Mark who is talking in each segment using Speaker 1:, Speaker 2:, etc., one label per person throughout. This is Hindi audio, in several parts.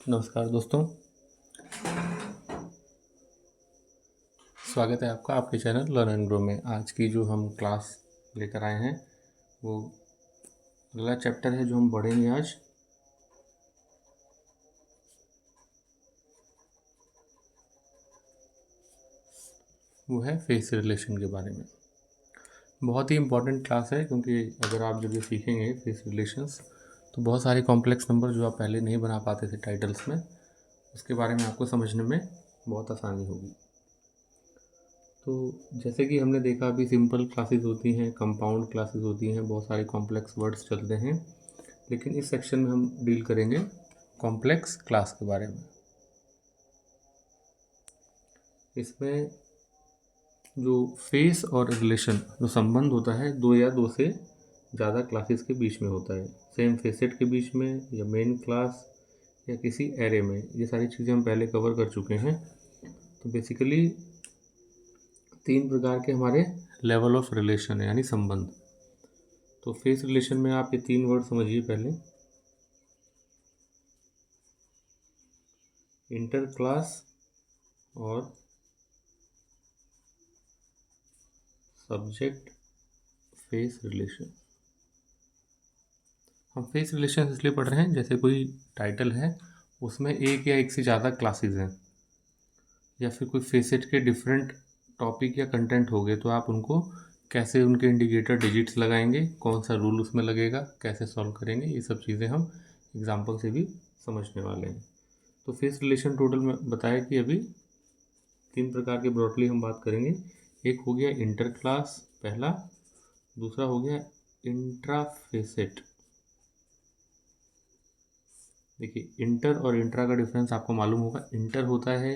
Speaker 1: नमस्कार दोस्तों, स्वागत है आपका आपके चैनल लर्न एंड ग्रो में। आज की जो हम क्लास लेकर आए हैं वो अगला चैप्टर है जो हम पढ़ेंगे आज। वो है फेस रिलेशन के बारे में। बहुत ही इम्पोर्टेंट क्लास है क्योंकि अगर आप जब ये सीखेंगे फेस रिलेशंस तो बहुत सारे कॉम्प्लेक्स नंबर जो आप पहले नहीं बना पाते थे टाइटल्स में, उसके बारे में आपको समझने में बहुत आसानी होगी। तो जैसे कि हमने देखा अभी सिंपल क्लासेस होती हैं, कंपाउंड क्लासेस होती हैं, बहुत सारे कॉम्प्लेक्स वर्ड्स चलते हैं, लेकिन इस सेक्शन में हम डील करेंगे कॉम्प्लेक्स क्लास के बारे में। इसमें जो फेस और रिलेशन जो संबंध होता है दो या दो से ज़्यादा क्लासेस के बीच में होता है, सेम फेसेट के बीच में या मेन क्लास या किसी एरे में। ये सारी चीज़ें हम पहले कवर कर चुके हैं। तो बेसिकली 3 प्रकार के हमारे लेवल ऑफ रिलेशन है, यानी संबंध। तो फेस रिलेशन में आप ये 3 वर्ड समझिए। पहले इंटर क्लास और सब्जेक्ट फेस रिलेशन। हम फेस रिलेशन इसलिए पढ़ रहे हैं जैसे कोई टाइटल है उसमें एक या एक से ज़्यादा क्लासेस हैं, या फिर कोई फेसेट के डिफरेंट टॉपिक या कंटेंट हो गए, तो आप उनको कैसे उनके इंडिकेटर डिजिट्स लगाएंगे, कौन सा रूल उसमें लगेगा, कैसे सॉल्व करेंगे, ये सब चीज़ें हम एग्जाम्पल से भी समझने वाले हैं। तो फेस रिलेशन टोटल में बताया कि अभी 3 प्रकार के ब्रॉडली हम बात करेंगे। एक हो गया इंटर क्लास पहला, दूसरा हो गया इंट्रा फेसेट। देखिए, इंटर और इंट्रा का डिफरेंस आपको मालूम होगा। इंटर होता है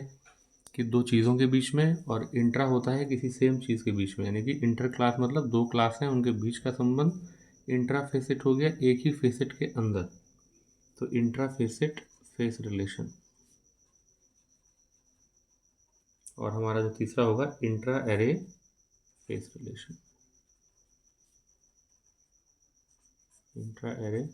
Speaker 1: कि दो चीज़ों के बीच में, और इंट्रा होता है किसी सेम चीज़ के बीच में, यानी कि इंटर क्लास मतलब दो क्लास हैं उनके बीच का संबंध। इंट्रा फेसेट हो गया एक ही फेसेट के अंदर, तो इंट्रा फेसेट फेस रिलेशन। और हमारा जो तीसरा होगा intra array face relation. Intra array,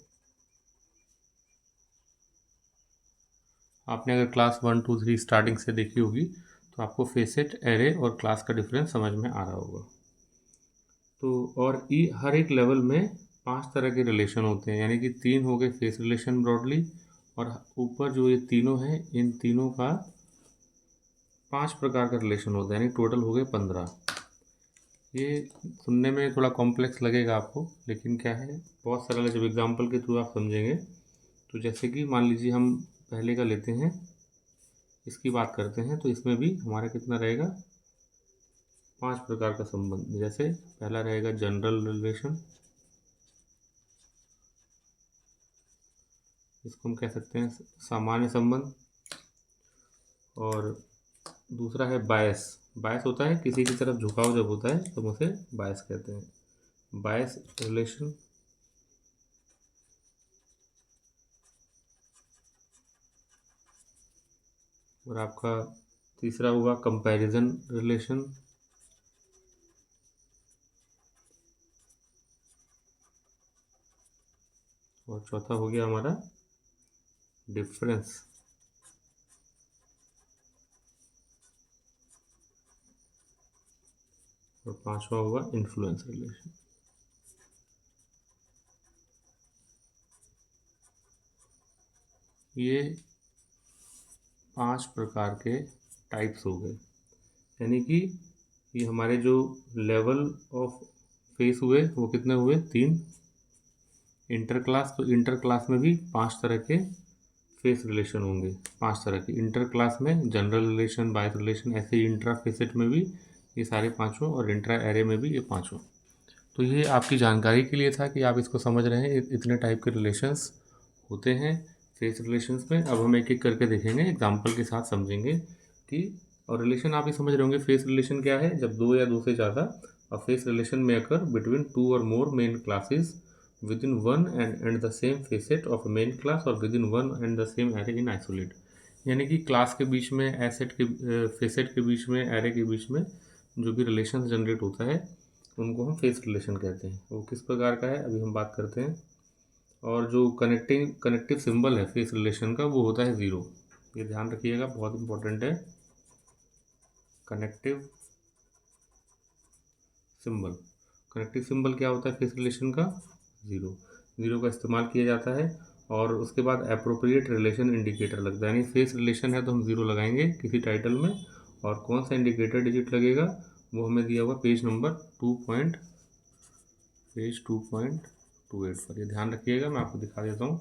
Speaker 1: आपने अगर क्लास 1 2 3 स्टार्टिंग से देखी होगी तो आपको फेसेट, एरे और क्लास का डिफरेंस समझ में आ रहा होगा। तो और हर एक लेवल में 5 तरह के रिलेशन होते हैं, यानी कि 3 हो गए फेस रिलेशन ब्रॉडली, और ऊपर जो ये तीनों हैं इन तीनों का 5 प्रकार का रिलेशन होता है, यानी टोटल हो गए 15। ये सुनने में थोड़ा कॉम्प्लेक्स लगेगा आपको, लेकिन क्या है, बहुत सरल है जब एग्जाम्पल के थ्रू आप समझेंगे। तो जैसे कि मान लीजिए हम पहले का लेते हैं, इसकी बात करते हैं, तो इसमें भी हमारा कितना रहेगा, 5 प्रकार का संबंध। जैसे पहला रहेगा जनरल रिलेशन, इसको हम कह सकते हैं सामान्य संबंध। और दूसरा है बायस। बायस होता है किसी की तरफ झुकाव जब होता है तो उसे बायस कहते हैं, बायस रिलेशन। और आपका तीसरा हुआ कंपैरिजन रिलेशन। और चौथा हो गया हमारा डिफरेंस। और पांचवा होगा इन्फ्लुएंस रिलेशन। ये 5 प्रकार के टाइप्स हो गए, यानी कि ये हमारे जो लेवल ऑफ फेस हुए वो कितने हुए, 3। इंटर क्लास, तो इंटर क्लास में भी 5 तरह के फेस रिलेशन होंगे, 5 तरह के। इंटर क्लास में जनरल रिलेशन, बायस रिलेशन, ऐसे ही इंट्रा फेसेट में भी ये सारे पांचों, और इंट्रा एरे में भी ये पांचों। तो ये आपकी जानकारी के लिए था कि आप इसको समझ रहे हैं, इतने टाइप के रिलेशंस होते हैं फेस रिलेशंस में। अब हम एक एक करके देखेंगे, एग्जाम्पल के साथ समझेंगे कि, और रिलेशन आप ही समझ रहे होंगे फेस रिलेशन क्या है, जब दो या दो से ज़्यादा अ फेस रिलेशन में अकर बिटवीन 2 और more main classes within one and the same facet of a main class or within one and the same array in isolate। यानी कि क्लास के बीच में, एसेट के फेसेट के बीच में, एरे के बीच में जो भी रिलेशन जनरेट होता है उनको हम फेस रिलेशन कहते हैं। वो किस प्रकार का है अभी हम बात करते हैं। और जो कनेक्टिव सिंबल है फेस रिलेशन का वो होता है 0। ये ध्यान रखिएगा, बहुत इंपॉर्टेंट है। कनेक्टिव सिंबल क्या होता है फेस रिलेशन का? 0 का इस्तेमाल किया जाता है। और उसके बाद एप्रोप्रिएट रिलेशन इंडिकेटर लगता है, यानी फेस रिलेशन है तो हम 0 लगाएंगे किसी टाइटल में, और कौन सा इंडिकेटर डिजिट लगेगा वो हमें दिया हुआ पेज 2.28 पर। ये ध्यान रखिएगा, मैं आपको दिखा देता हूँ।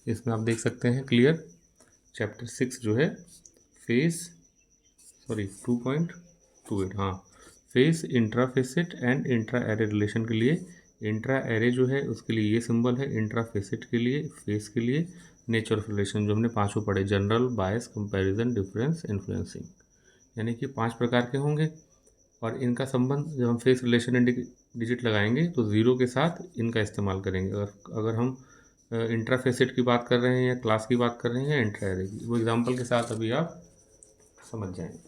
Speaker 1: इसमें आप देख सकते हैं क्लियर, चैप्टर 6 जो है 2.28, हाँ, face intra facet and intra array relation के लिए इंट्रा एरे जो है उसके लिए ये सिंबल है, इंट्रा फेसेट के लिए फेस के लिए नेचर ऑफ रिलेशन जो हमने पांचों पढ़े, जनरल, बायस, कंपैरिजन, डिफरेंस, इन्फ्लुएंसिंग, यानी कि 5 प्रकार के होंगे। और इनका संबंध जब हम फेस रिलेशन डिजिट लगाएंगे तो 0 के साथ इनका इस्तेमाल करेंगे। अगर हम इंट्रा फेसेट की बात कर रहे हैं या क्लास की बात कर रहे हैं या इंट्रा एरे की, वो एग्जाम्पल के साथ अभी आप समझ जाएंगे।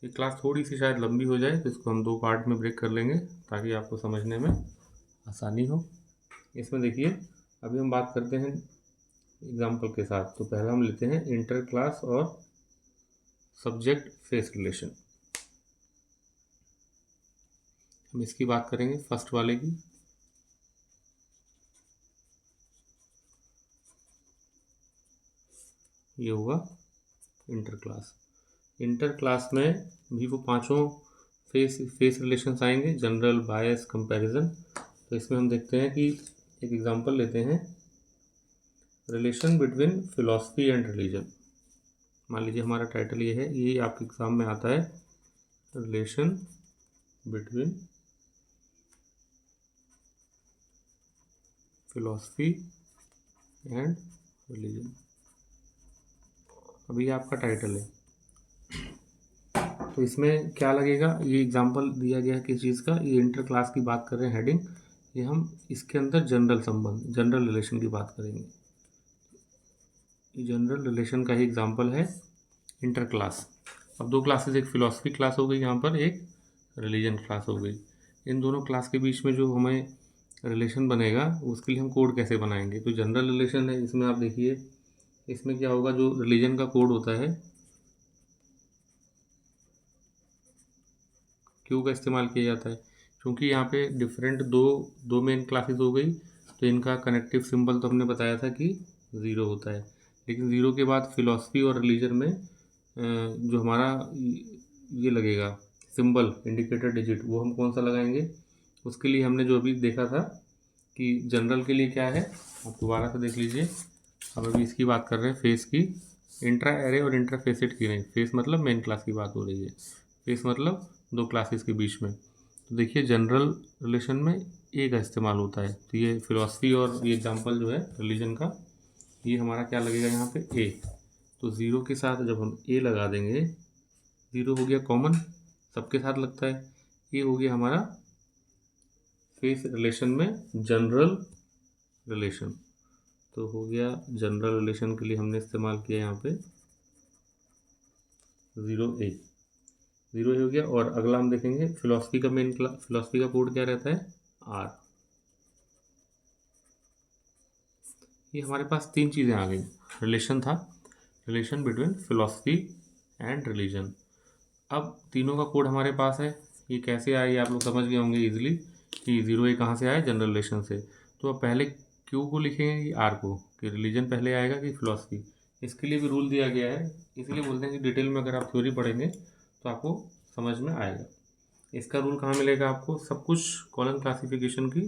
Speaker 1: ये क्लास थोड़ी सी शायद लंबी हो जाए तो इसको हम 2 पार्ट में ब्रेक कर लेंगे ताकि आपको समझने में आसानी हो। इसमें देखिए अभी हम बात करते हैं एग्जाम्पल के साथ। तो पहला हम लेते हैं इंटर क्लास और सब्जेक्ट फेस रिलेशन। हम इसकी बात करेंगे फर्स्ट वाले की। ये हुआ इंटर क्लास में भी वो पांचों फेस रिलेशंस आएंगे, जनरल, बायस, कंपैरिजन। तो इसमें हम देखते हैं कि एक एग्जांपल लेते हैं, relation between philosophy and religion. मान लीजिए हमारा टाइटल ये है, ये आपके एग्जाम में आता है, relation between philosophy and religion. अभी आपका टाइटल है, तो इसमें क्या लगेगा, ये एग्जांपल दिया गया है किस चीज़ का, ये इंटर क्लास की बात कर रहे हैं हेडिंग, ये हम इसके अंदर जनरल रिलेशन की बात करेंगे। ये जनरल रिलेशन का ही एग्जांपल है इंटर क्लास। अब 2 क्लासेस, एक फिलॉसफी क्लास हो गई यहाँ पर, एक रिलीजन क्लास हो गई। इन दोनों क्लास के बीच में जो हमें रिलेशन बनेगा उसके लिए हम कोड कैसे बनाएंगे? तो जनरल रिलेशन है, इसमें आप देखिए इसमें क्या होगा, जो रिलीजन का कोड होता है क्यू का इस्तेमाल किया जाता है, क्योंकि यहाँ पे डिफरेंट दो मेन क्लासेस हो गई, तो इनका कनेक्टिव सिंबल तो हमने बताया था कि 0 होता है। लेकिन 0 के बाद फिलॉसफी और रिलीजन में जो हमारा ये लगेगा सिंबल इंडिकेटर डिजिट, वो हम कौन सा लगाएंगे? उसके लिए हमने जो अभी देखा था कि जनरल के लिए क्या है, आप दोबारा से देख लीजिए। अब अभी इसकी बात कर रहे हैं फेस की, इंट्रा एरे और इंट्रा फेसेट की नहीं, फेस मतलब मेन क्लास की बात हो रही है, फेस मतलब 2 क्लासेस के बीच में। तो देखिए जनरल रिलेशन में ए का इस्तेमाल होता है, तो ये फिलॉसफी और ये एग्जांपल जो है रिलीजन का, ये हमारा क्या लगेगा यहाँ पे, ए। तो 0 के साथ जब हम ए लगा देंगे, 0 हो गया कॉमन, सबके साथ लगता है, ये हो गया हमारा फेस रिलेशन में जनरल रिलेशन। तो हो गया जनरल रिलेशन के लिए हमने इस्तेमाल किया यहाँ पे 0A हो गया। और अगला हम देखेंगे फिलॉसफी का फिलॉसफी का कोड क्या रहता है, R। ये हमारे पास 3 चीज़ें आ गई, रिलेशन था, relation between philosophy and religion. अब तीनों का कोड हमारे पास है, ये कैसे आया ये आप लोग समझ गए होंगे इजीली कि 0A कहाँ से आया, जनरल रिलेशन से। तो अब पहले क्यू को लिखेंगे कि आर को, कि रिलीजन पहले आएगा कि फिलॉसफी। इसके लिए भी रूल दिया गया है, इसलिए बोलते हैं कि डिटेल में अगर आप थ्योरी पढ़ेंगे तो आपको समझ में आएगा। इसका रूल कहाँ मिलेगा आपको, सब कुछ कॉलम क्लासिफिकेशन की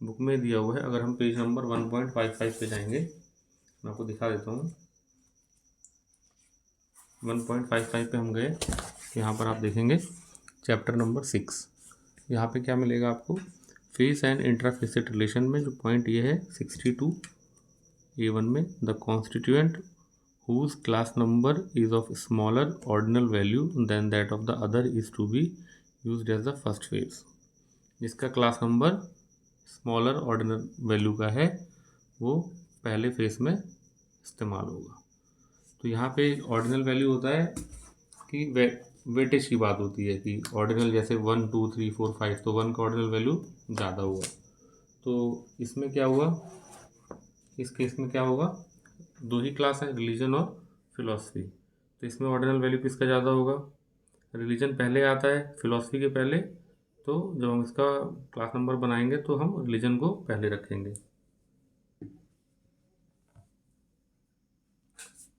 Speaker 1: बुक में दिया हुआ है। अगर हम पेज नंबर 1.55 पे जाएंगे, मैं आपको दिखा देता हूँ। 1.55 पे हम गए, यहाँ पर आप देखेंगे चैप्टर नंबर 6, यहाँ पे क्या मिलेगा आपको, फेस एंड इंट्राफेसेट रिलेशन में जो पॉइंट ये है 62A1 में, the constituent whose class number is of smaller ordinal value than that of the other is to be used as the first phase। जिसका class number smaller ordinal value का है वो पहले फेस में इस्तेमाल होगा। तो यहाँ पे ऑर्डिनल वैल्यू होता है कि वेटेज की बात होती है कि ऑर्डिनल जैसे 1 2 3 4 5, तो 1 का ऑर्डिनल वैल्यू ज़्यादा हुआ। तो इसमें क्या हुआ, इस केस में क्या होगा, दो ही क्लास है, रिलीजन और फिलॉसफी। तो इसमें ऑर्डिनल वैल्यू किसका ज़्यादा होगा, रिलीजन पहले आता है फिलॉसफी के पहले। तो जब हम इसका क्लास नंबर बनाएंगे तो हम रिलीजन को पहले रखेंगे।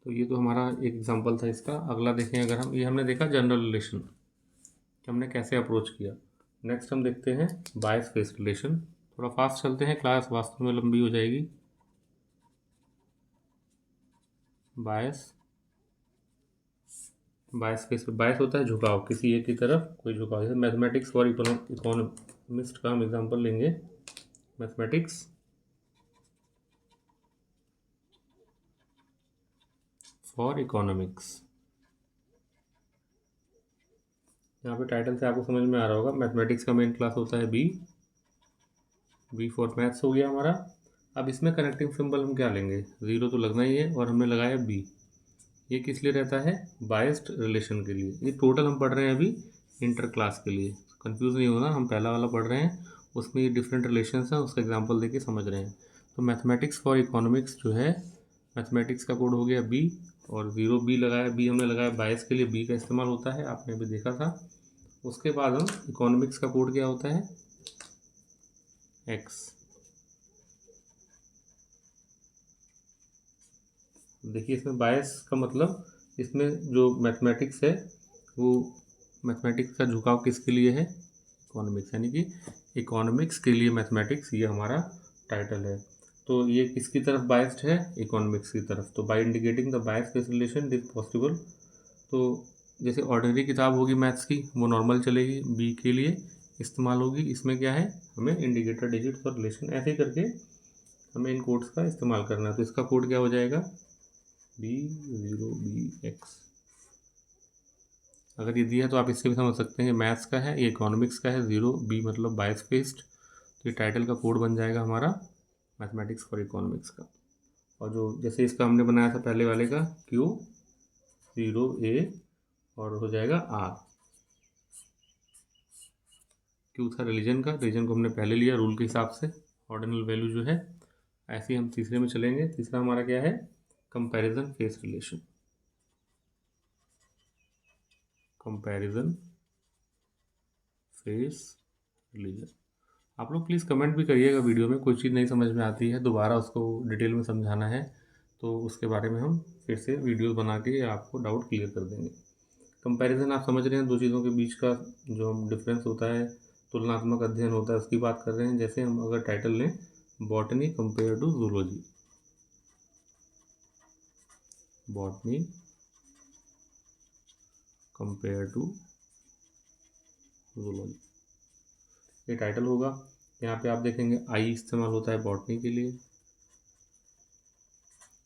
Speaker 1: तो ये तो हमारा एक एग्जांपल था इसका। अगला देखें, अगर हम ये हमने देखा जनरल रिलेशन कि हमने कैसे अप्रोच किया। नेक्स्ट हम देखते हैं बायस फेस रिलेशन। थोड़ा फास्ट चलते हैं, क्लास वास्तव में लंबी हो जाएगी। बायस, बायस फेस, बायस होता है झुकाव, किसी एक की तरफ कोई झुकाव। जैसे मैथमेटिक्स फॉर इकोनॉमिस्ट का हम एग्जांपल लेंगे। मैथमेटिक्स फॉर इकोनॉमिक्स, यहाँ पे टाइटल से आपको समझ में आ रहा होगा, मैथमेटिक्स का मेन क्लास होता है बी फॉर मैथ्स हो गया हमारा। अब इसमें कनेक्टिंग सिंबल हम क्या लेंगे, ज़ीरो तो लगना ही है, और हमने लगाया बी। ये किस लिए रहता है, बायस्ड रिलेशन के लिए। ये टोटल हम पढ़ रहे हैं अभी इंटर क्लास के लिए, कंफ्यूज नहीं होना, हम पहला वाला पढ़ रहे हैं, उसमें ये डिफरेंट रिलेशंस हैं, उसका एग्जांपल देके समझ रहे हैं। तो मैथमेटिक्स फॉर इकोनॉमिक्स जो है, मैथमेटिक्स का कोड हो गया बी, और ज़ीरो बी लगाया, बी हमने लगाया बायस के लिए, बी का इस्तेमाल होता है, आपने अभी देखा था। उसके बाद हम इकोनॉमिक्स का कोड क्या होता है, एक्स। देखिए इसमें बायस का मतलब, इसमें जो मैथमेटिक्स है वो, मैथमेटिक्स का झुकाव किसके लिए है, इकोनॉमिक्स, यानी कि इकोनॉमिक्स के लिए मैथमेटिक्स, ये हमारा टाइटल है। तो ये किसकी तरफ बायस्ड है, इकोनॉमिक्स की तरफ। तो by indicating the bias base relation is possible. तो जैसे ऑर्डिनरी किताब होगी मैथ्स की, वो नॉर्मल चलेगी, बी के लिए इस्तेमाल होगी। इसमें क्या है, हमें इंडिकेटर डिजिट और रिलेशन ऐसे करके हमें इन कोड्स का इस्तेमाल करना है। तो इसका कोड क्या हो जाएगा, बी ज़ीरो बी एक्स। अगर ये दिया तो आप इससे भी समझ सकते हैं, मैथ्स का है, ये इकोनॉमिक्स का है, ज़ीरो बी मतलब बायस बेस्ड। तो ये टाइटल का कोड बन जाएगा हमारा मैथमेटिक्स फॉर इकोनॉमिक्स का। और जो जैसे इसका हमने बनाया था पहले वाले का, क्यू ज़ीरो ए, और हो जाएगा आर। क्यू था रिलीजन का, रिलीजन को हमने पहले लिया रूल के हिसाब से, ऑर्डिनल वैल्यू जो है। ऐसे ही हम तीसरे में चलेंगे। तीसरा हमारा क्या है, comparison face relation. Comparison face religion. आप लोग प्लीज़ कमेंट भी करिएगा, वीडियो में कोई चीज़ नहीं समझ में आती है, दोबारा उसको डिटेल में समझाना है तो उसके बारे में हम फिर से वीडियो बना के आपको डाउट क्लियर कर देंगे। कंपैरिजन आप समझ रहे हैं, दो चीज़ों के बीच का जो डिफरेंस होता है, तुलनात्मक अध्ययन होता है, उसकी बात कर रहे हैं। जैसे हम अगर टाइटल लें, botany compare to zoology, botany compare to zoology, ये टाइटल होगा। यहाँ पे आप देखेंगे आई इस्तेमाल होता है बॉटनी के लिए।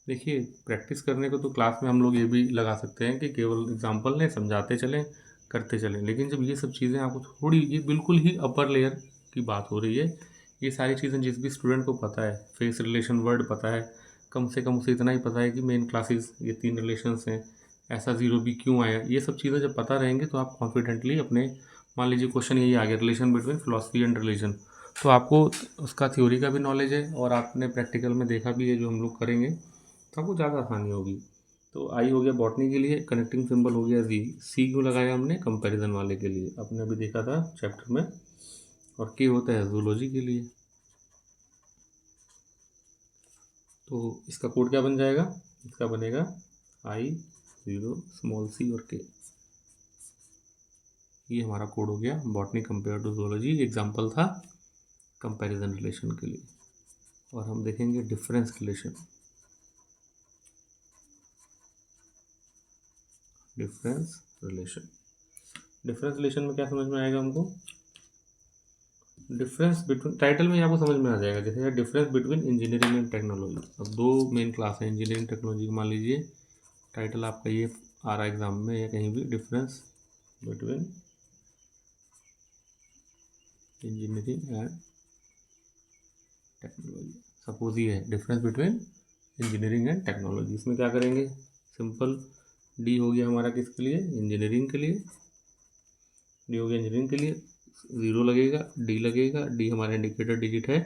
Speaker 1: देखिए प्रैक्टिस करने को तो क्लास में हम लोग ये भी लगा सकते हैं कि केवल एग्जांपल लें, समझाते चलें, करते चलें, लेकिन जब ये सब चीज़ें आपको थोड़ी, ये बिल्कुल ही अपर लेयर की बात हो रही है। ये सारी चीज़ें जिस भी स्टूडेंट को पता है, फेस रिलेशन वर्ड पता है, कम से कम उसे इतना ही पता है कि मेन क्लासेस ये तीन रिलेशंस हैं, ऐसा ज़ीरो भी क्यों आया, ये सब चीज़ें जब पता रहेंगे तो आप कॉन्फिडेंटली अपने, मान लीजिए क्वेश्चन यही आ गया, relation between philosophy and religion, तो आपको उसका थ्योरी का भी नॉलेज है और आपने प्रैक्टिकल में देखा भी है जो हम लोग करेंगे, तो आपको ज़्यादा आसानी होगी। तो आई हो गया बॉटनी के लिए, कनेक्टिंग सिंबल हो गया जी, सी क्यों लगाया हमने, कंपैरिजन वाले के लिए, आपने अभी देखा था चैप्टर में। और के होता है जूलॉजी के लिए। तो इसका कोड क्या बन जाएगा, इसका बनेगा आई ज़ीरो स्मॉल सी और के। ये हमारा कोड हो गया botany compare to zoology, example था कंपैरिजन रिलेशन के लिए। और हम देखेंगे difference relation. Difference relation, difference relation में क्या समझ में आएगा हमको, डिफरेंस बिटवीन, टाइटल में ही आपको समझ में आ जाएगा। जैसे difference between engineering and technology. अब दो मेन क्लास है इंजीनियरिंग टेक्नोलॉजी, मान लीजिए टाइटल आपका ये आ रहा है एग्जाम में या कहीं भी, difference between engineering and technology. Suppose ये है difference between engineering and technology. इसमें क्या करेंगे, सिंपल डी हो गया हमारा किसके लिए, इंजीनियरिंग के लिए, डी हो गया इंजीनियरिंग के लिए, 0 लगेगा, डी लगेगा, डी हमारा इंडिकेटर डिजिट है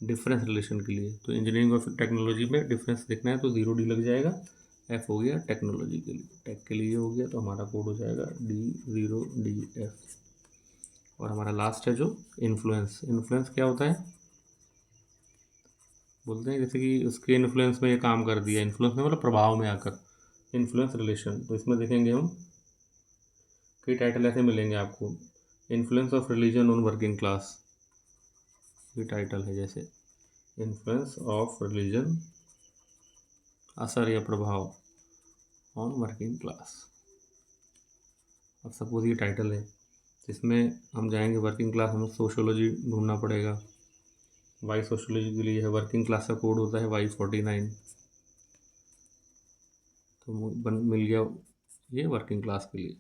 Speaker 1: डिफरेंस रिलेशन के लिए, तो इंजीनियरिंग और टेक्नोलॉजी में डिफरेंस देखना है तो 0 डी लग जाएगा। एफ हो गया टेक्नोलॉजी के लिए, टेक के लिए हो गया, तो हमारा कोड हो जाएगा D0DF। और हमारा लास्ट है जो इन्फ्लुएंस। इन्फ्लुएंस क्या होता है, बोलते हैं जैसे कि उसके इन्फ्लुएंस में ये काम कर दिया, इन्फ्लुएंस में मतलब प्रभाव में आकर, इन्फ्लुएंस रिलेशन। तो इसमें देखेंगे हम कई टाइटल ऐसे मिलेंगे आपको, influence of religion on working class, ये टाइटल है, जैसे इन्फ्लुएंस ऑफ रिलीजन, असर या प्रभाव ऑन वर्किंग क्लास। अब सपोज ये टाइटल है, इसमें हम जाएंगे वर्किंग क्लास, हमें सोशियोलॉजी ढूंढना पड़ेगा, वाई सोशियोलॉजी के लिए है, वर्किंग क्लास का कोड होता है Y49, तो मिल गया ये वर्किंग क्लास के लिए।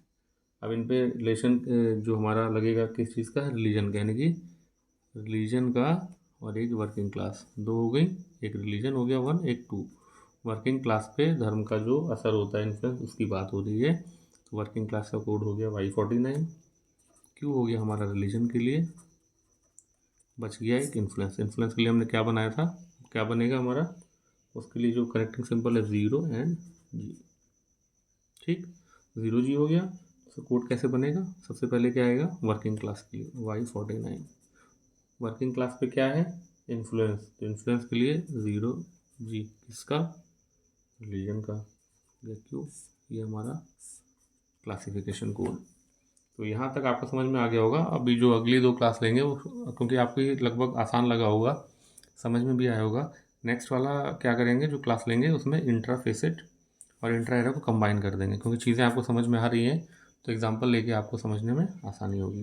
Speaker 1: अब इन पे रिलेशन जो हमारा लगेगा किस चीज़ का, रिलीजन का, यानी कि रिलीजन का और एक वर्किंग क्लास, 2 हो गई, एक रिलीजन हो गया 1, एक 2। वर्किंग क्लास पे धर्म का जो असर होता है इन्फ्लुएंस, उसकी बात हो रही है, तो वर्किंग क्लास का कोड हो गया Y49। क्यों हो गया हमारा रिलीजन के लिए, बच गया एक इन्फ्लुएंस। इन्फ्लुएंस के लिए हमने क्या बनाया था, क्या बनेगा हमारा, उसके लिए जो कनेक्टिंग सिंबल है 0 एंड G, ठीक, 0G हो गया। तो कोड कैसे बनेगा, सबसे पहले क्या आएगा, वर्किंग क्लास के लिए Y49, वर्किंग क्लास पे क्या है, इन्फ्लुएंस, तो इन्फ्लुएंस के लिए 0G, किसका, रिलीजन का। क्यों, ये हमारा क्लासिफिकेशन कोड। तो यहाँ तक आपको समझ में आ गया होगा। अभी जो अगली 2 क्लास लेंगे वो, क्योंकि आपको ये लगभग आसान लगा होगा, समझ में भी आया होगा, नेक्स्ट वाला क्या करेंगे, जो क्लास लेंगे उसमें इंट्रा फेसेट और इंट्रा एरर को कंबाइन कर देंगे, क्योंकि चीज़ें आपको समझ में आ रही हैं तो एग्जांपल लेके आपको समझने में आसानी होगी।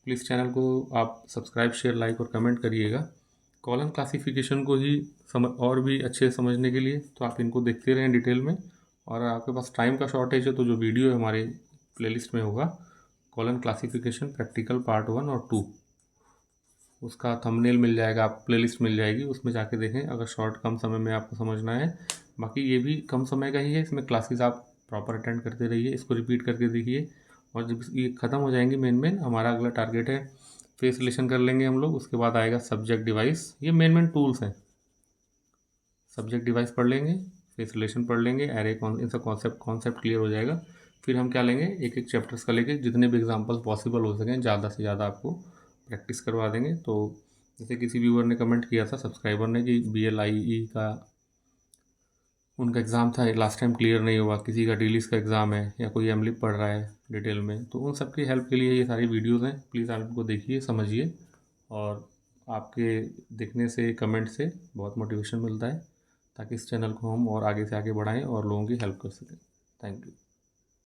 Speaker 1: प्लीज़ चैनल को आप सब्सक्राइब, शेयर, लाइक और कमेंट करिएगा। कॉलम क्लासिफिकेशन को ही और भी अच्छे से समझने के लिए तो आप इनको देखते रहें डिटेल में, और आपके पास टाइम का शॉर्टेज है तो जो वीडियो है हमारे प्लेलिस्ट में होगा, कॉलम क्लासिफिकेशन प्रैक्टिकल पार्ट 1 और 2, उसका थंबनेल मिल जाएगा, आप प्लेलिस्ट मिल जाएगी, उसमें जाके देखें अगर शॉर्ट कम समय में आपको समझना है। बाकी ये भी कम समय का ही है, इसमें क्लासेस आप प्रॉपर अटेंड करते रहिए, इसको रिपीट करके देखिए, और जब ये ख़त्म हो जाएंगी मेन हमारा अगला टारगेट है फेस रिलेशन कर लेंगे हम लोग, उसके बाद आएगा सब्जेक्ट डिवाइस। ये मेन टूल्स हैं, सब्जेक्ट डिवाइस पढ़ लेंगे, फेस रिलेशन पढ़ लेंगे, एरे इनका कॉन्सेप्ट क्लियर हो जाएगा। फिर हम क्या लेंगे, एक एक चैप्टर्स का लेके जितने भी एग्जांपल्स पॉसिबल हो सकें ज़्यादा से ज़्यादा आपको प्रैक्टिस करवा देंगे। तो जैसे किसी व्यूअर ने कमेंट किया था, सब्सक्राइबर ने, कि BLIE का उनका एग्ज़ाम था लास्ट टाइम क्लियर नहीं हुआ, किसी का डीलिस का एग्ज़ाम है, या कोई एमलिप पढ़ रहा है डिटेल में, तो उन सब की हेल्प के लिए ये सारी वीडियोज़ हैं। प्लीज़ आप इनको देखिए, समझिए, और आपके देखने से, कमेंट से बहुत मोटिवेशन मिलता है, ताकि इस चैनल को हम और आगे से आगे बढ़ाएं और लोगों की हेल्प कर सकें। Thank you.